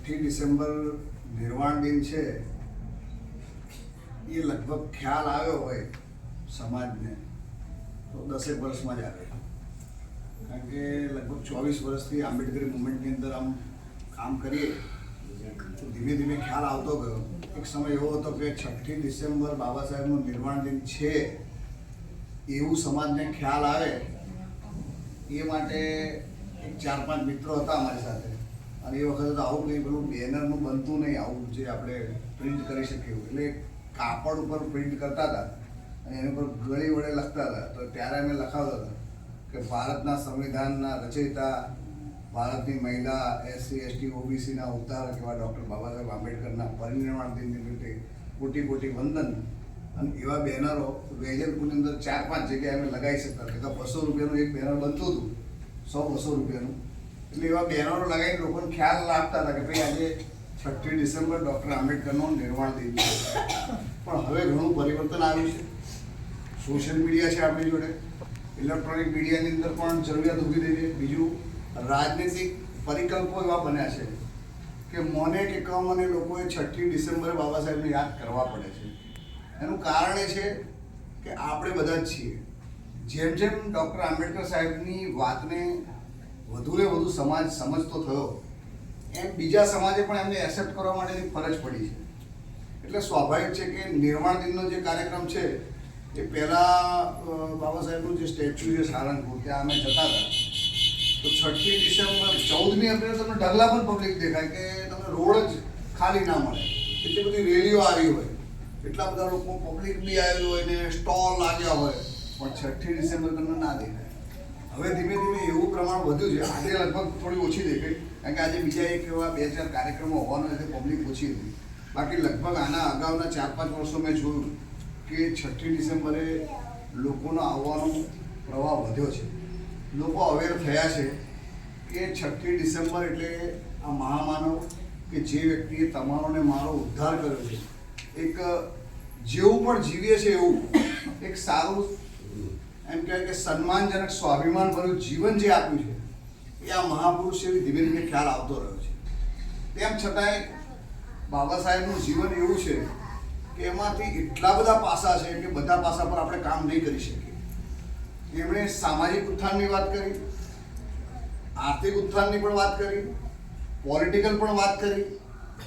6ઠી December નિર્વાણ દિન છે એ લગભગ ખ્યાલ આવ્યો હોય સમાજને તો 10 વર્ષમાં જ આવે, કારણ કે લગભગ 24 વર્ષથી આંબેડકરી મુવમેન્ટની અંદર આમ કામ કરીએ તો ધીમે ધીમે ખ્યાલ આવતો ગયો. એક સમય એવો હતો કે 6ઠી ડિસેમ્બર બાબા સાહેબનું નિર્વાણ દિન છે એવું સમાજને ખ્યાલ આવે એ માટે એક 4-5 મિત્રો હતા અમારી સાથે, અને એ વખતે તો આવું કંઈ પેલું બેનરનું બનતું નહીં, આવું જે આપણે પ્રિન્ટ કરી શકીએ એટલે કાપડ ઉપર પ્રિન્ટ કરતા હતા અને એની ઉપર ગળી વડે લખતા હતા. તો ત્યારે અમે લખાવતા હતા કે ભારતના સંવિધાનના રચયિતા, ભારતની મહિલા, SC ST OBCના અવતાર એવા ડૉક્ટર બાબા સાહેબ આંબેડકરના પરિનિર્વાણ દિન નિમિત્તે કોટી કોટી વંદન. અને એવા બેનરો વેજલપુરની અંદર 4-5 જગ્યાએ અમે લગાવી શકતા હતા. 200 રૂપિયાનું એક બેનર બનતું હતું, 100-200 રૂપિયાનું. એટલે એવા બેનરો લગાવીને લોકોને ખ્યાલ આપતા હતા કે ભાઈ આજે 6ઠી ડિસેમ્બર ડૉક્ટર આંબેડકરનો નિર્વાણ દિન છે. પણ હવે ઘણું પરિવર્તન આવ્યું છે. સોશિયલ મીડિયા છે આપણી જોડે, ઇલેક્ટ્રોનિક મીડિયાની અંદર પણ જરૂરિયાત ઊભી થઈ છે. બીજું, રાજનીતિક પરિકલ્પો એવા બન્યા છે કે મને કે કમ અને લોકોએ 6ઠી ડિસેમ્બરે બાબા સાહેબને યાદ કરવા પડે છે. એનું કારણ એ છે કે આપણે બધા જ છીએ. જેમ જેમ ડૉક્ટર આંબેડકર સાહેબની વાતને વધુને વધુ સમાજ સમજતો થયો એમ બીજા સમાજે પણ એમને એક્સેપ્ટ કરવા માટેની ફરજ પડી છે. એટલે સ્વાભાવિક છે કે નિર્વાણ દિનનો જે કાર્યક્રમ છે એ પહેલાં બાબા સાહેબનું જે સ્ટેચ્યુ છે સારંગપુર, ત્યાં અમે જતા હતા તો 6ઠી ડિસેમ્બર 14મી એપ્રિલ તમને ઢગલા પણ પબ્લિક દેખાય કે તમને રોડ જ ખાલી ના મળે, એટલી બધી રેલીઓ આવી હોય, એટલા બધા લોકો પબ્લિક બી આવેલું હોય ને સ્ટોલ લાગ્યા હોય, પણ 6ઠી ડિસેમ્બર તમને ના દેખાય. હવે ધીમે ધીમે એવું પ્રમાણ વધ્યું છે. આજે લગભગ થોડી ઓછી દેખાય, કારણ કે આજે બીજા એક એવા 2-4 કાર્યક્રમો હોવાનો એટલે પબ્લિક ઓછી હતી. બાકી લગભગ આના અગાઉના 4-5 વર્ષો મેં જોયું કે 6ઠી ડિસેમ્બરે લોકોનો આવવાનો પ્રવાહ વધ્યો છે. લોકો અવેર થયા છે કે 6ઠી ડિસેમ્બર એટલે આ મહામાનવ કે જે વ્યક્તિએ તમારો ને મારો ઉદ્ધાર કર્યો છે, એક જેવું પણ જીવીએ છે એવું એક સારું એમ કહેવાય કે સન્માનજનક સ્વાભિમાન ભર્યું જીવન જે આપ્યું છે એ આ મહાપુરુષ એવી ધીમે ધીમે ખ્યાલ આવતો રહ્યો છે. તેમ છતાંય બાબા સાહેબનું જીવન એવું છે કે એમાંથી એટલા બધા પાસા છે કે બધા પાસા પર આપણે કામ નહીં કરી શકીએ. એમણે સામાજિક ઉત્થાનની વાત કરી, આર્થિક ઉત્થાનની પણ વાત કરી, પોલિટિકલ પણ વાત કરી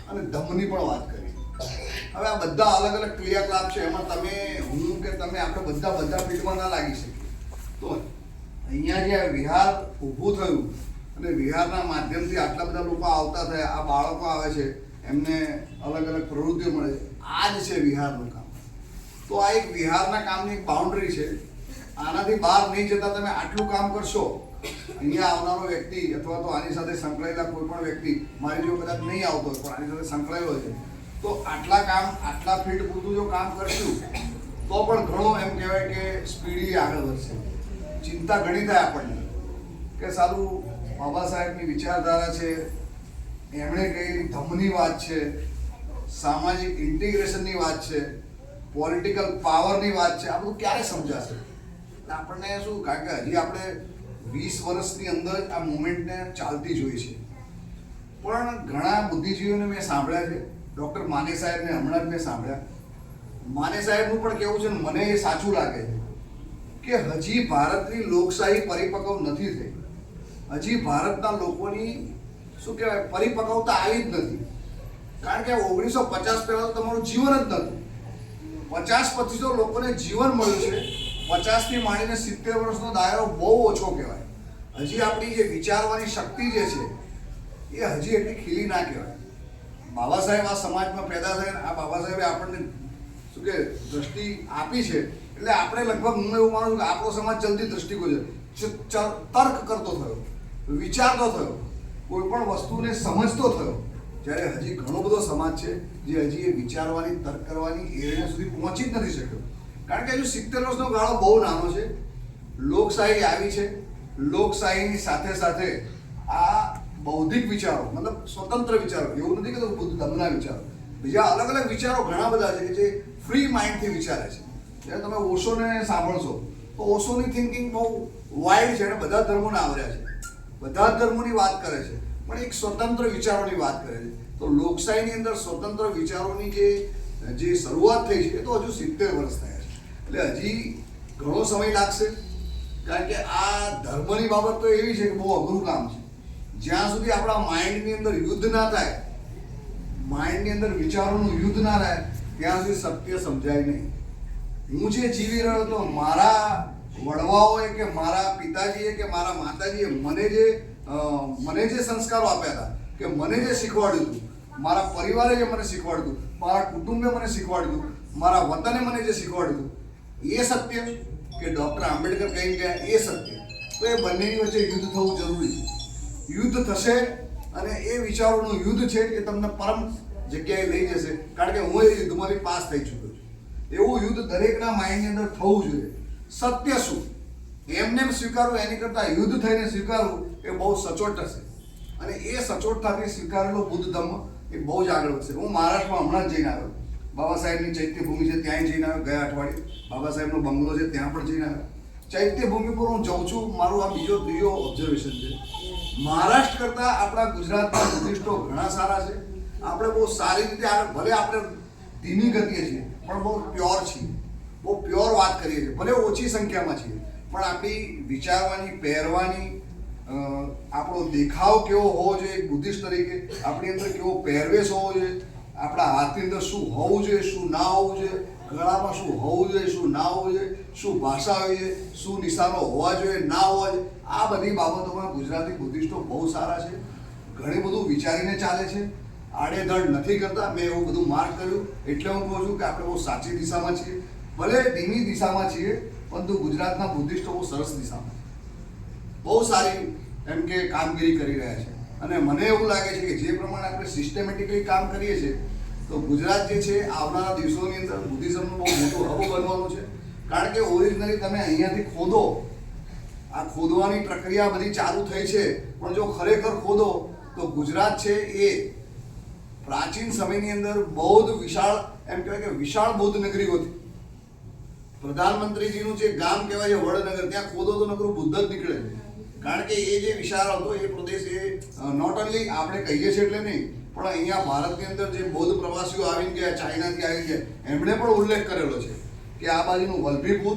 અને ધર્મની પણ વાત કરી. હવે આ બધા અલગ અલગ ક્રિયાકલાપ છે, એમાં તમે હું કે તમે આપણે બધા ફીલ્ડમાં ના લાગી શકીએ. તો અહીંયા જે વિહાર ઊભું થયું અને વિહારના માધ્યમથી આટલા બધા લોકો આવતા થયા, આ બાળકો આવે છે, એમને અલગ અલગ પ્રવૃત્તિઓ મળે છે, આ જ છે વિહારનું કામ. તો આ એક વિહારના કામની એક બાઉન્ડ્રી છે. આનાથી બહાર નહીં જતા તમે આટલું કામ કરશો, અહીંયા આવનારો વ્યક્તિ અથવા તો આની સાથે સંકળાયેલા કોઈ પણ વ્યક્તિ, મારી જો કદાચ નહીં આવતો પણ આની સાથે સંકળાયેલો છે, તો આટલા ફીલ્ડ પૂરતું જો કામ કરશું તો પણ ઘણો એમ કહેવાય કે સ્પીડી આગળ વધશે. ચિંતા ઘણી થાય આપણને કે સારું બાબા સાહેબની વિચારધારા છે, એમણે કહેલી ધર્મની વાત છે, સામાજિક ઇન્ટિગ્રેશનની વાત છે, પોલિટિકલ પાવરની વાત છે, આ બધું ક્યારે સમજાશે? આપણને શું, કારણ કે હજી આપણે 20 વર્ષની અંદર આ મુવમેન્ટને ચાલતી જોઈ છે. પણ ઘણા બુદ્ધિજીવીઓને મેં સાંભળ્યા છે, ડૉક્ટર માને સાહેબને હમણાં જ મેં સાંભળ્યા. માને સાહેબનું પણ કહેવું છે ને મને એ સાચું લાગે છે કે હજી ભારતની લોકશાહી પરિપક્વ નથી થઈ. હજી ભારતના લોકોની શું કહેવાય પરિપક્વતા આવી જ નથી. કારણ કે 1950 પહેલાં તમારું જીવન જ નહોતું. 50 પછી તો લોકોને જીવન મળ્યું છે. 50થી માંડીને 70 વર્ષનો દાયરો બહુ ઓછો કહેવાય. હજી આપણી જે વિચારવાની શક્તિ જે છે એ હજી એટલી ખીલી ના કહેવાય. બાબા સાહેબ આ સમાજમાં પેદા થઈને આ બાબા સાહેબે આપણને શું કે દ્રષ્ટિ આપી છે, એટલે આપણે લગભગ હું એવું માનું છું કે આપણો સમાજ જલ્દી દ્રષ્ટિકોણ છે, તર્ક કરતો થયો, વિચારતો થયો, કોઈ પણ વસ્તુને સમજતો થયો. જ્યારે હજી ઘણો બધો સમાજ છે જે હજી એ વિચારવાની, તર્ક કરવાની એરિયા સુધી પહોંચી જ નથી શક્યો. કારણ કે હજુ 70 વર્ષનો ગાળો બહુ નાનો છે. લોકશાહી આવી છે, લોકશાહીની સાથે સાથે આ બૌદ્ધિક વિચારો, મતલબ સ્વતંત્ર વિચારો, એવું નથી કે બુદ્ધ ધર્મના વિચારો, બીજા અલગ અલગ વિચારો ઘણા બધા છે કે જે ફ્રી માઇન્ડથી વિચારે છે. જ્યારે તમે ઓશોને સાંભળશો તો ઓશોની થિંકિંગ બહુ વાઇડ છે અને બધા ધર્મોને આવર્યા છે, બધા ધર્મોની વાત કરે છે, પણ એક સ્વતંત્ર વિચારોની વાત કરે છે. તો લોકશાહીની અંદર સ્વતંત્ર વિચારોની જે શરૂઆત થઈ છે એ તો હજુ 70 વર્ષ થયા છે, એટલે હજી ઘણો સમય લાગશે. કારણ કે આ ધર્મની બાબત તો એવી છે કે બહુ અઘરું કામ છે. જ્યાં સુધી આપણા માઇન્ડની અંદર યુદ્ધ ના થાય, માઇન્ડની અંદર વિચારોનું યુદ્ધ ના થાય, ત્યાં સુધી સત્ય સમજાય નહીં. હું જે જીવી રહ્યો હતો, મારા વડવાઓએ કે મારા પિતાજીએ કે મારા માતાજીએ મને જે સંસ્કારો આપ્યા હતા, કે મને જે શીખવાડ્યું હતું, મારા પરિવારે જે મને શીખવાડ્યું હતું, મારા કુટુંબે મને શીખવાડ્યું હતું, મારા વતને મને જે શીખવાડ્યું હતું, એ સત્ય કે ડૉક્ટર આંબેડકર કહી ગયા એ સત્ય, તો એ બંનેની વચ્ચે યુદ્ધ થવું જરૂરી છે. યુદ્ધ થશે અને એ વિચારોનું યુદ્ધ છે એ તમને પરમ જગ્યાએ લઈ જશે. કારણ કે હું એ યુદ્ધમાંથી પાસ થઈ ચૂક્યો છું. એવું યુદ્ધ દરેકના માઇન્ડની અંદર થવું જોઈએ. સત્ય શું એમને સ્વીકારવું એની કરતાં યુદ્ધ થઈને સ્વીકારવું એ બહુ સચોટ હશે. અને એ સચોટતાથી સ્વીકારેલો બુદ્ધ ધર્મ એ બહુ જ આગળ વધશે. હું મહારાષ્ટ્રમાં હમણાં જ જઈને આવ્યો. બાબા સાહેબની ચૈત્યભૂમિ છે ત્યાં જઈને આવ્યો. ગયા અઠવાડિયે બાબા સાહેબનો બંગલો છે ત્યાં પણ જઈને આવ્યો. ચૈત્યભૂમિ પર હું જઉં છું, મારું આ ત્રીજો ઓબ્ઝર્વેશન છે. મહારાષ્ટ્ર કરતાં આપણા ગુજરાતના બુદ્ધિસ્ટો ઘણા સારા છે. આપણે બહુ સારી રીતે આગળ, ભલે આપણે ધીમી ગતિએ છીએ પણ બહુ પ્યોર છીએ, બહુ પ્યોર વાત કરીએ છીએ, ભલે ઓછી સંખ્યામાં છીએ પણ આપણી વિચારવાની, પહેરવાની, આપણો દેખાવ કેવો હોવો જોઈએ એક બુદ્ધિસ્ટ તરીકે, આપણી અંદર કેવો પહેરવેશ હોવો જોઈએ, આપણા હાથની અંદર શું હોવું જોઈએ, શું ના હોવું જોઈએ, ગળામાં શું હોવું જોઈએ, શું ના હોવું જોઈએ, શું ભાષા હોવી જોઈએ, શું નિશાનો હોવા જોઈએ, ના હોવા જોઈએ, આ બધી બાબતોમાં ગુજરાતી બુદ્ધિસ્ટો બહુ સારા છે. ઘણું બધું વિચારીને ચાલે છે, આડેધડ નથી કરતા. મેં એવું બધું માર્ક કર્યું, એટલે હું કહું છું કે આપણે બહુ સાચી દિશામાં છીએ. ભલે ધીમી દિશામાં છીએ પરંતુ ગુજરાતના બુદ્ધિસ્ટો બહુ સરસ દિશામાં, બહુ સારી એમ કે કામગીરી કરી રહ્યા છે. અને મને એવું લાગે છે કે જે પ્રમાણે આપણે સિસ્ટમેટિકલી કામ કરીએ છીએ તો ગુજરાત જે છે આવનારા દિવસોની અંદર બુદ્ધિઝમનું બહુ મોટું હબ બનવાનું છે. કારણ કે ઓરિજિનલી તમે અહીંયાથી ખોદો, આ ખોદવાની પ્રક્રિયા બધી ચાલુ થઈ છે, પણ જો ખરેખર ખોદો તો ગુજરાત છે એ પ્રાચીન સમયની અંદર બૌદ્ધ વિશાળ, એમ કહેવાય કે વિશાળ બૌદ્ધ નગરીઓ હતી. પ્રધાનમંત્રીજીનું જે ગામ કહેવાય છે વડનગર, ત્યાં ખોદો તો નકરું બુદ્ધ જ નીકળે છે. કારણ કે એ જે વિશાળ હતો એ પ્રદેશ, એ નોટ ઓનલી આપણે કહીએ છીએ એટલે નહીં, પણ અહીંયા ભારતની અંદર જે બૌદ્ધ પ્રવાસીઓ આવીને ગયા, ચાઇનાથી આવી ગયા, એમણે પણ ઉલ્લેખ કરેલો છે કે આ બાજુનું વલભીપુર,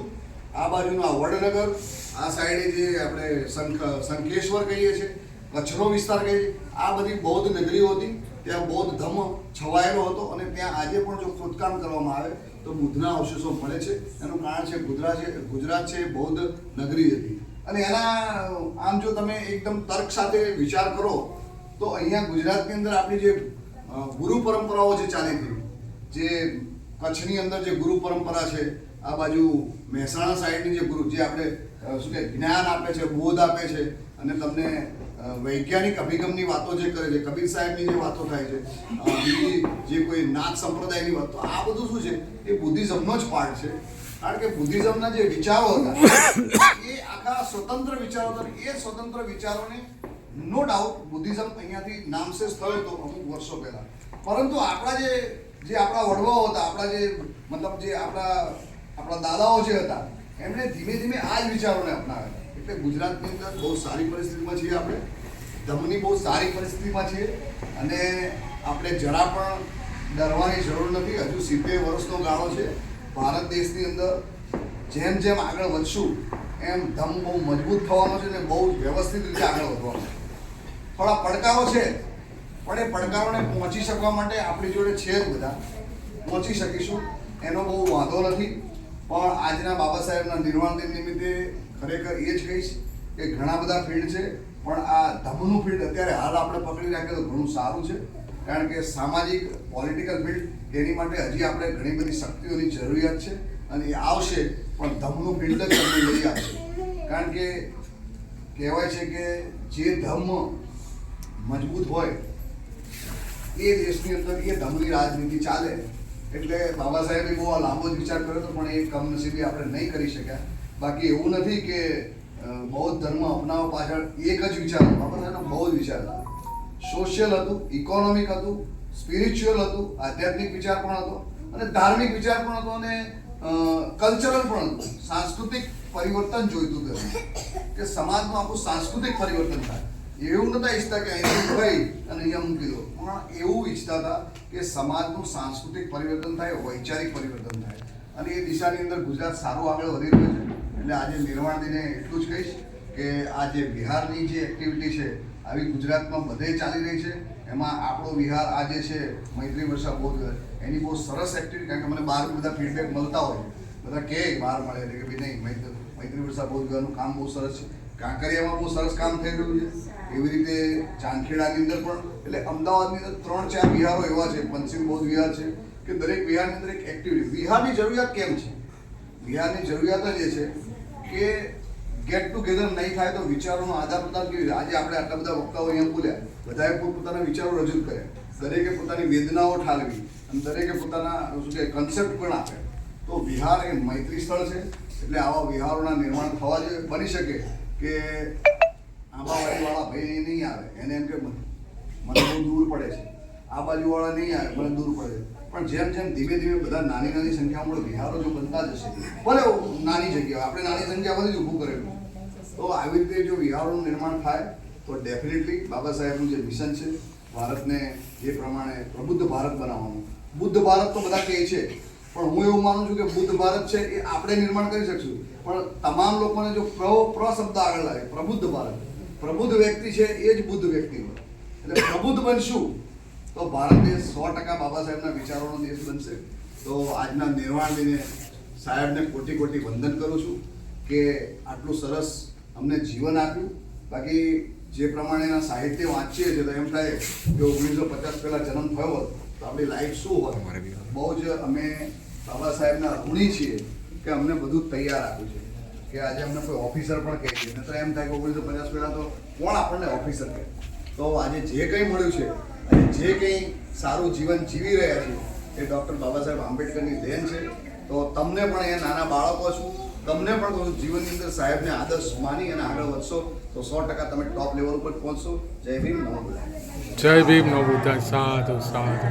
આ બાજુનું આ વડનગર, આ સાઈડે જે આપણે શંખેશ્વર કહીએ છીએ, કચ્છનો વિસ્તાર કહીએ છીએ, આ બધી બૌદ્ધ નગરીઓ હતી. ત્યાં બૌદ્ધ ધર્મ છવાયેલો હતો અને ત્યાં આજે પણ જો ખોદકામ કરવામાં આવે તો બુદ્ધના અવશેષો મળે છે. એનું કારણ છે ગુજરાત છે બૌદ્ધ નગરી હતી. અને એના આમ જો તમે એકદમ તર્ક સાથે વિચાર કરો તો અહીંયા ગુજરાતની અંદર આપણી જે ગુરુ પરંપરાઓ જે ચાલી હતી, જે કચ્છની અંદર જે ગુરુ પરંપરા છે, આ બાજુ મહેસાણા સાઈડની જે ગુરુ, જે આપણે શું કહે જ્ઞાન આપે છે, બોધ આપે છે, અને તમને વૈજ્ઞાનિક અભિગમની વાતો જે કરે છે, કબીર સાહેબની જે વાતો થાય છે, બીજી જે કોઈ નાથ સંપ્રદાયની વાતો, આ બધું શું છે એ બુદ્ધિઝમનો જ પાર્ટ છે. કારણ કે બુદ્ધિઝમના જે વિચારો હતા એ આખા સ્વતંત્ર વિચારો હતા. એ સ્વતંત્ર વિચારોને નો ડાઉટ બુદ્ધિઝમ અહીંયાથી નામશેષ થયો હતો અમુક વર્ષો પહેલા, પરંતુ આપણા જે આપણા વડવાઓ હતા, આપણા જે મતલબ જે આપણા દાદાઓ જે હતા, એમણે ધીમે ધીમે આ જ વિચારોને અપનાવ્યા. એટલે ગુજરાતની અંદર બહુ સારી પરિસ્થિતિમાં છીએ આપણે, ધર્મની બહુ સારી પરિસ્થિતિમાં છીએ, અને આપણે જરા પણ ડરવાની જરૂર નથી. હજુ 70 વર્ષનો ગાળો છે. ભારત દેશની અંદર જેમ જેમ આગળ વધશું એમ ધર્મ બહુ મજબૂત થવાનો છે અને બહુ વ્યવસ્થિત રીતે આગળ વધવાનો છે. થોડા પડકારો છે, પણ એ પડકારોને પહોંચી શકવા માટે આપણી જોડે છે જ બધા, પહોંચી શકીશું, એનો બહુ વાંધો નથી. પણ આજના બાબા સાહેબના નિર્વાણ દિન નિમિત્તે ખરેખર એ જ કહીશ કે ઘણા બધા ફિલ્ડ છે, પણ આ ધર્મનું ફિલ્ડ અત્યારે હાલ આપણે પકડી રાખીએ તો ઘણું સારું છે. કારણ કે સામાજિક પોલિટિકલ ફિલ્ડ એની માટે હજી આપણે ઘણી બધી શક્તિઓની જરૂરિયાત છે, અને એ આવશે પણ ધર્મનું ફિલ્ડ જ તમને લઈ આવશે. કારણ કે કહેવાય છે કે જે ધર્મ મજબૂત હોય એ દેશની અંદર એ ધર્મની રાજનીતિ ચાલે. એટલે બાબા સાહેબે બહુ લાંબો જ વિચાર કર્યો હતો, પણ એ કમનસીબી આપણે નહીં કરી શક્યા. બાકી એવું નથી કે બૌદ્ધ ધર્મ અપનાવવા પાછળ એક જ વિચાર હતો. બાબા સાહેબનો બહુ જ વિચાર હતો. સોશિયલ હતું, ઇકોનોમિક હતું, સ્પિરિચ્યુઅલ હતું, આધ્યાત્મિક વિચાર પણ હતો, અને ધાર્મિક વિચાર પણ હતો, અને કલ્ચરલ પણ હતું. સાંસ્કૃતિક પરિવર્તન જોઈતું હતું કે સમાજનું આખું સાંસ્કૃતિક પરિવર્તન થાય. એવું નતા ઈચ્છતા કે અહીંથી ભાઈ અને અહીંયા મૂકી દો, પણ એવું ઈચ્છતા હતા કે સમાજનું સાંસ્કૃતિક પરિવર્તન થાય, વૈચારિક પરિવર્તન થાય, અને એ દિશાની અંદર ગુજરાત સારું આગળ વધી રહ્યું છે. એટલે આજે નિર્વાણ દિને એટલું જ કહીશ કે આ જે વિહારની જે એક્ટિવિટી છે આવી ગુજરાતમાં બધે ચાલી રહી છે. એમાં આપણો વિહાર આ જે છે મૈત્રી વર્ષા બૌદ્ધ એની બહુ સરસ એક્ટિવિટી, કારણ કે મને બહાર બધા ફીડબેક મળતા હોય, બધા કહે બહાર મળે કે ભાઈ નહીં મૈત્રી વર્ષા બૌદ્ધનું કામ બહુ સરસ છે, કાંકરિયામાં બહુ સરસ કામ થઈ રહ્યું છે. એવી રીતે ચાંદખેડાની અંદર પણ, એટલે અમદાવાદની અંદર 3-4 વિહારો એવા છે, પંચિમ બૌદ્ધ વિહાર છે કે દરેક વિહારની અંદર એક એક્ટિવિટી. વિહારની જરૂરિયાત કેમ છે? વિહારની જરૂરિયાત જ એ છે કે ગેટ ટુગેધર નહીં થાય તો વિચારોનો આદાન પ્રદાન કેવી રીતે. આજે આપણે આટલા બધા વક્તાઓ અહીંયા બોલ્યા, બધાએ પોતાના વિચારો રજૂ કર્યા, દરેકે પોતાની વેદનાઓ ઠાલવી અને દરેકે પોતાના શું કે કન્સેપ્ટ પણ આપે. તો વિહાર એ મૈત્રી સ્થળ છે, એટલે આવા વિહારોના નિર્માણ થવા જોઈએ. બની શકે કે આંબાવાડીવાળા ભાઈ નહીં આવે, એને એમ કે મને બહુ દૂર પડે છે, આ બાજુવાળા નહીં આવે, મને દૂર પડે છે. પણ જેમ જેમ ધીમે ધીમે બધા નાની નાની સંખ્યામાં વિહારો જો બનતા જશે, ભલે નાની જગ્યા આપણે નાની સંખ્યામાંથી જ ઊભું કરેલું, તો આવી રીતે જો વિહારોનું નિર્માણ થાય તો ડેફિનેટલી બાબા સાહેબનું જે મિશન છે ભારતને જે પ્રમાણે પ્રબુદ્ધ ભારત બનાવવાનું, બુદ્ધ ભારત તો બધા કહે છે, પણ હું એવું માનું છું કે બુદ્ધ ભારત છે એ આપણે નિર્માણ કરી શકશું, પણ તમામ લોકોને જો પ્ર શબ્દ આગળ લાગે, પ્રબુદ્ધ ભારત, પ્રબુદ્ધ વ્યક્તિ છે એ જ બુદ્ધ વ્યક્તિ હોય, એટલે પ્રબુદ્ધ બનશું તો ભારત દેશ 100% બાબા સાહેબના વિચારોનો દેશ બનશે. તો આજના નિર્વાણ દિને સાહેબને કોટી કોટી વંદન કરું છું કે આટલું સરસ અમને જીવન આપ્યું. બાકી જે પ્રમાણેના સાહિત્ય વાંચીએ છીએ તો એમ થાય કે 1950 પહેલાં જન્મ થયો હોત તો આપણી લાઈફ શું હોત. બહુ જ અમે બાબા સાહેબના ઋણી છીએ કે અમને બધું તૈયાર આપ્યું છે, કે આજે અમને કોઈ ઓફિસર પણ કહે છે, નહીં તો એમ થાય કે 1950 પહેલાં તો કોણ આપણને ઓફિસર કહે. તો આજે જે કંઈ મળ્યું છે અને જે કંઈ સારું જીવન જીવી રહ્યા છે એ ડૉક્ટર બાબા સાહેબ આંબેડકરની દેન છે. તો તમને પણ એ નાના બાળકો છું, તમને પણ થોડું જીવનની અંદર સાહેબને આદર્શ માની અને આગળ વધશો તો 100% તમે ટોપ લેવલ ઉપર પહોંચશો. જય ભીમ, નમો બુદ્ધાય. જય ભીમ, નમો બુદ્ધાય. સાધુ સાધુ.